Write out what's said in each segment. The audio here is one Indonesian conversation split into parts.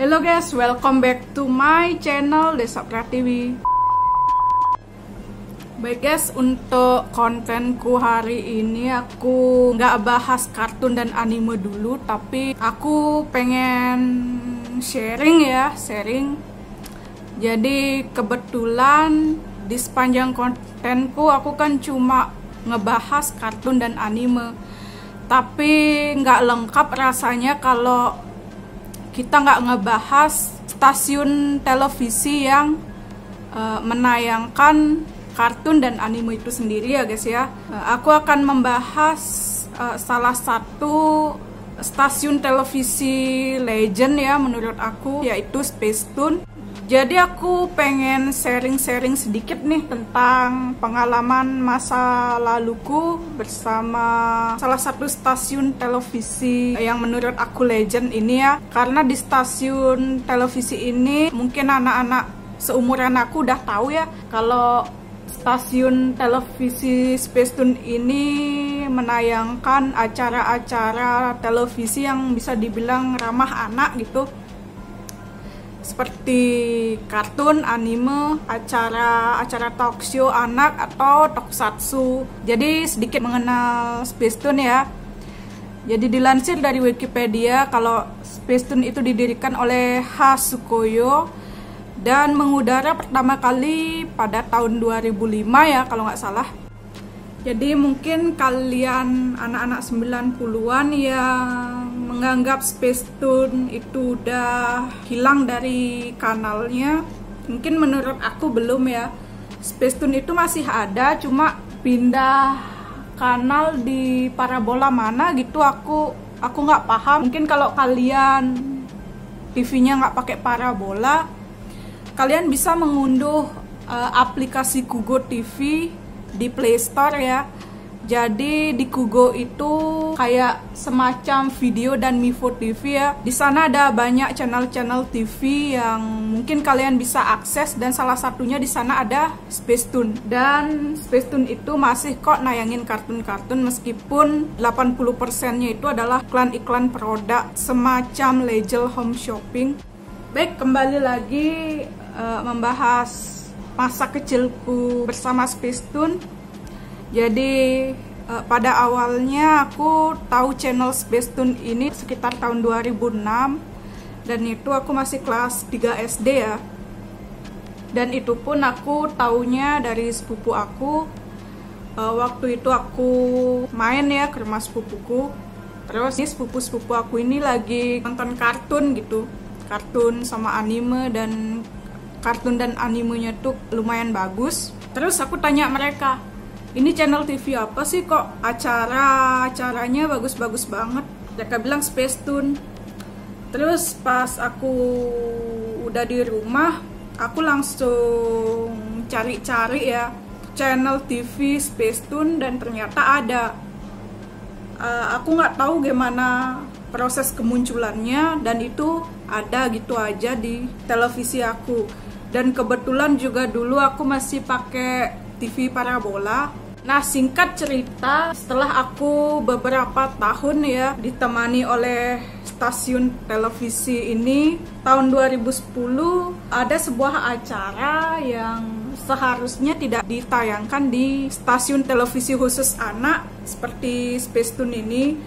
Halo guys, welcome back to my channel Desa Pratiwi. Baik guys, untuk kontenku hari ini aku nggak bahas kartun dan anime dulu, tapi aku pengen sharing. Jadi kebetulan di sepanjang kontenku aku kan cuma ngebahas kartun dan anime, tapi nggak lengkap rasanya kalau kita nggak ngebahas stasiun televisi yang menayangkan kartun dan anime itu sendiri ya guys ya. Aku akan membahas salah satu stasiun televisi legend ya menurut aku, yaitu Spacetoon. Jadi aku pengen sharing sedikit nih tentang pengalaman masa laluku bersama salah satu stasiun televisi yang menurut aku legend ini ya. Karena di stasiun televisi ini mungkin anak-anak seumuran aku udah tahu ya, kalau stasiun televisi Spacetoon ini menayangkan acara-acara televisi yang bisa dibilang ramah anak gitu, seperti kartun, anime, acara talk show anak atau tokusatsu. Jadi sedikit mengenal Spacetoon ya. Jadi dilansir dari Wikipedia kalau Spacetoon itu didirikan oleh H. Sukoyo dan mengudara pertama kali pada tahun 2005 ya kalau nggak salah. Jadi mungkin kalian anak-anak 90-an yang menganggap Spacetoon itu udah hilang dari kanalnya, mungkin menurut aku belum ya. Spacetoon itu masih ada, cuma pindah kanal di parabola mana gitu aku nggak paham. Mungkin kalau kalian TV-nya nggak pakai parabola, kalian bisa mengunduh aplikasi Kugo TV di Play Store ya. Jadi di Kugo itu kayak semacam video dan Mivo TV ya. Di sana ada banyak channel-channel TV yang mungkin kalian bisa akses, dan salah satunya di sana ada Spacetoon. Dan Spacetoon itu masih kok nayangin kartun-kartun meskipun 80%-nya itu adalah iklan-iklan produk semacam Legel Home Shopping. Baik, kembali lagi membahas masa kecilku bersama Spacetoon. Jadi pada awalnya aku tahu channel Spacetoon ini sekitar tahun 2006, dan itu aku masih kelas 3 SD ya. Dan itu pun aku taunya dari sepupu aku. Waktu itu aku main ya ke rumah sepupuku. Terus ini sepupu-sepupu aku ini lagi nonton kartun gitu, kartun sama anime, dan kartun dan animenya tuh lumayan bagus. Terus aku tanya mereka, ini channel TV apa sih kok acaranya bagus-bagus banget? Mereka bilang Spacetoon. Terus pas aku udah di rumah, aku langsung cari-cari ya channel TV Spacetoon, dan ternyata ada. Aku nggak tahu gimana proses kemunculannya, dan itu ada gitu aja di televisi aku. Dan kebetulan juga dulu aku masih pakai TV parabola. Nah, singkat cerita, setelah aku beberapa tahun ya ditemani oleh stasiun televisi ini, tahun 2010 ada sebuah acara yang seharusnya tidak ditayangkan di stasiun televisi khusus anak seperti Spacetoon ini.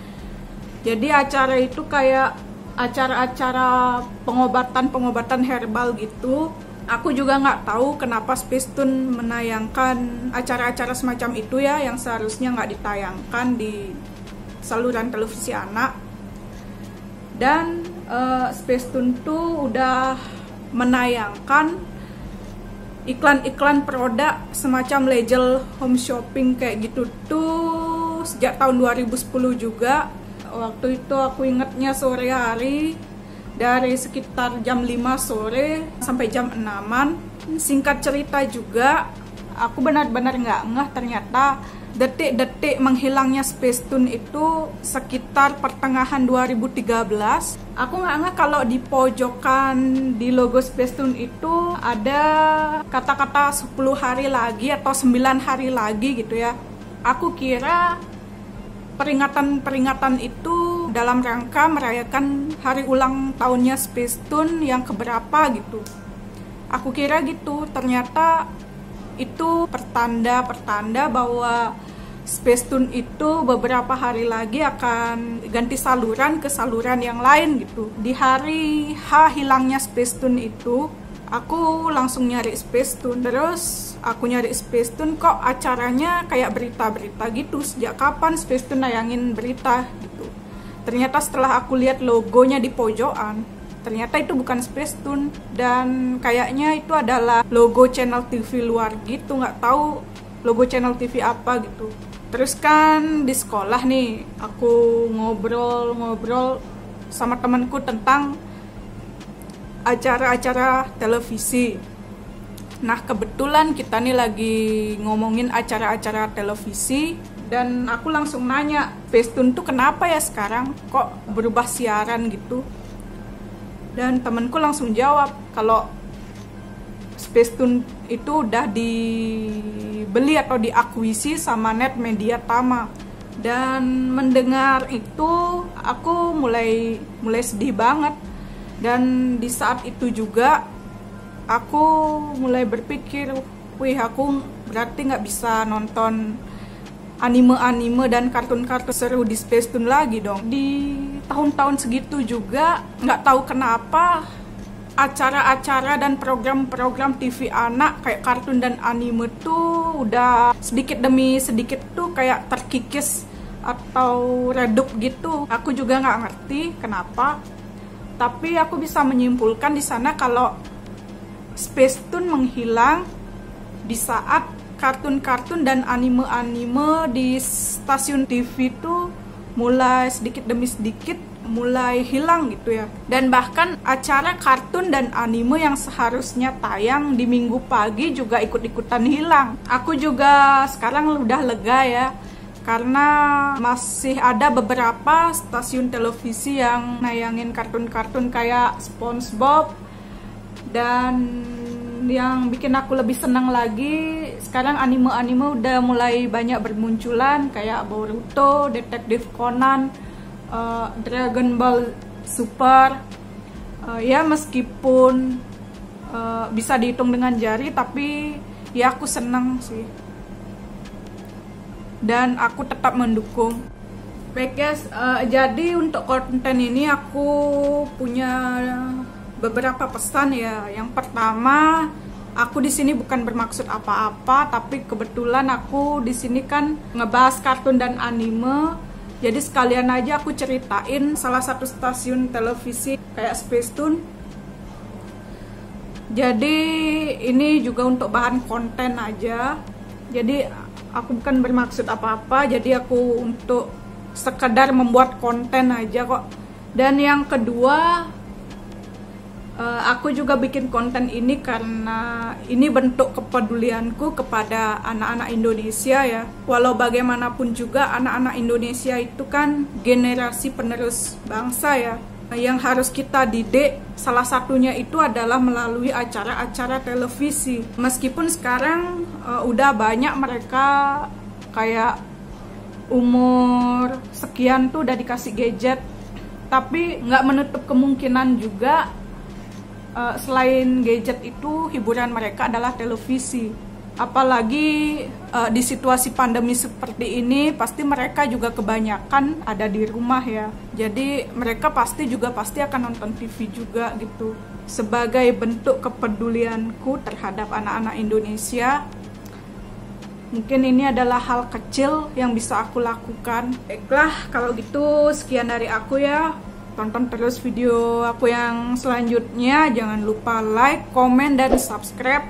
Jadi acara itu kayak acara-acara pengobatan herbal gitu. Aku juga nggak tahu kenapa Spacetoon menayangkan acara-acara semacam itu ya, yang seharusnya nggak ditayangkan di saluran televisi anak. Dan Spacetoon tuh udah menayangkan iklan-iklan produk semacam Legel Home Shopping kayak gitu tuh sejak tahun 2010 juga. Waktu itu aku ingetnya sore hari, dari sekitar jam 5 sore sampai jam 6-an. Singkat cerita juga, aku benar-benar nggak ngeh ternyata detik-detik menghilangnya Spacetoon itu sekitar pertengahan 2013. Aku nggak ngeh kalau di pojokan di logo Spacetoon itu ada kata-kata 10 hari lagi atau 9 hari lagi gitu ya. Aku kira peringatan itu dalam rangka merayakan hari ulang tahunnya Space Tune yang keberapa gitu. Aku kira gitu, ternyata itu pertanda bahwa Space Tune itu beberapa hari lagi akan ganti saluran ke saluran yang lain gitu. Di hari H hilangnya Space Tune itu, aku langsung nyari Space Tune. Terus aku nyari Space Tune, kok acaranya kayak berita-berita gitu. Sejak kapan Space Tune nayangin berita gitu. Ternyata setelah aku lihat logonya di pojokan, ternyata itu bukan Space Tune. Dan kayaknya itu adalah logo channel TV luar gitu. Nggak tahu logo channel TV apa gitu. Terus kan di sekolah nih, aku ngobrol sama temanku tentang acara-acara televisi. Nah, kebetulan kita nih lagi ngomongin acara-acara televisi, dan aku langsung nanya, Space Tune tuh kenapa ya sekarang kok berubah siaran gitu? Dan temanku langsung jawab kalau Space Tune itu udah dibeli atau diakuisisi sama Net Media Tama. Dan mendengar itu aku mulai sedih banget. Dan di saat itu juga aku mulai berpikir, wih, aku berarti nggak bisa nonton anime-anime dan kartun-kartun seru di Space Tune lagi dong. Di tahun-tahun segitu juga nggak tahu kenapa acara-acara dan program-program TV anak kayak kartun dan anime tuh udah sedikit demi sedikit tuh kayak terkikis atau redup gitu. Aku juga nggak ngerti kenapa, tapi aku bisa menyimpulkan di sana kalau Space Tune menghilang di saat kartun-kartun dan anime-anime di stasiun TV tuh mulai sedikit demi sedikit mulai hilang gitu ya. Dan bahkan acara kartun dan anime yang seharusnya tayang di Minggu pagi juga ikut-ikutan hilang. Aku juga sekarang udah lega ya, karena masih ada beberapa stasiun televisi yang nayangin kartun-kartun kayak SpongeBob. Dan yang bikin aku lebih senang lagi, sekarang anime-anime udah mulai banyak bermunculan kayak Boruto, Detektif Conan, Dragon Ball Super. Ya meskipun bisa dihitung dengan jari, tapi ya aku senang sih. Dan aku tetap mendukung. Baik guys, jadi untuk konten ini aku punya beberapa pesan ya. Yang pertama, aku di sini bukan bermaksud apa-apa, tapi kebetulan aku di sini kan ngebahas kartun dan anime. Jadi sekalian aja aku ceritain salah satu stasiun televisi kayak Space Tune. Jadi ini juga untuk bahan konten aja. Jadi aku bukan bermaksud apa-apa, jadi aku untuk sekedar membuat konten aja kok. Dan yang kedua, aku juga bikin konten ini karena ini bentuk kepedulianku kepada anak-anak Indonesia ya. Walau bagaimanapun juga anak-anak Indonesia itu kan generasi penerus bangsa ya. Yang harus kita didik salah satunya itu adalah melalui acara-acara televisi. Meskipun sekarang udah banyak mereka kayak umur sekian tuh udah dikasih gadget, tapi nggak menutup kemungkinan juga selain gadget itu hiburan mereka adalah televisi. Apalagi di situasi pandemi seperti ini, pasti mereka juga kebanyakan ada di rumah ya. Jadi mereka pasti akan nonton TV juga gitu. Sebagai bentuk kepedulianku terhadap anak-anak Indonesia, mungkin ini adalah hal kecil yang bisa aku lakukan. Baiklah, kalau gitu sekian dari aku ya. Tonton terus video aku yang selanjutnya. Jangan lupa like, komen, dan subscribe.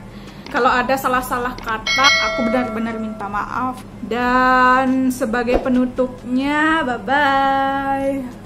Kalau ada salah-salah kata, aku benar-benar minta maaf. Dan sebagai penutupnya, bye-bye.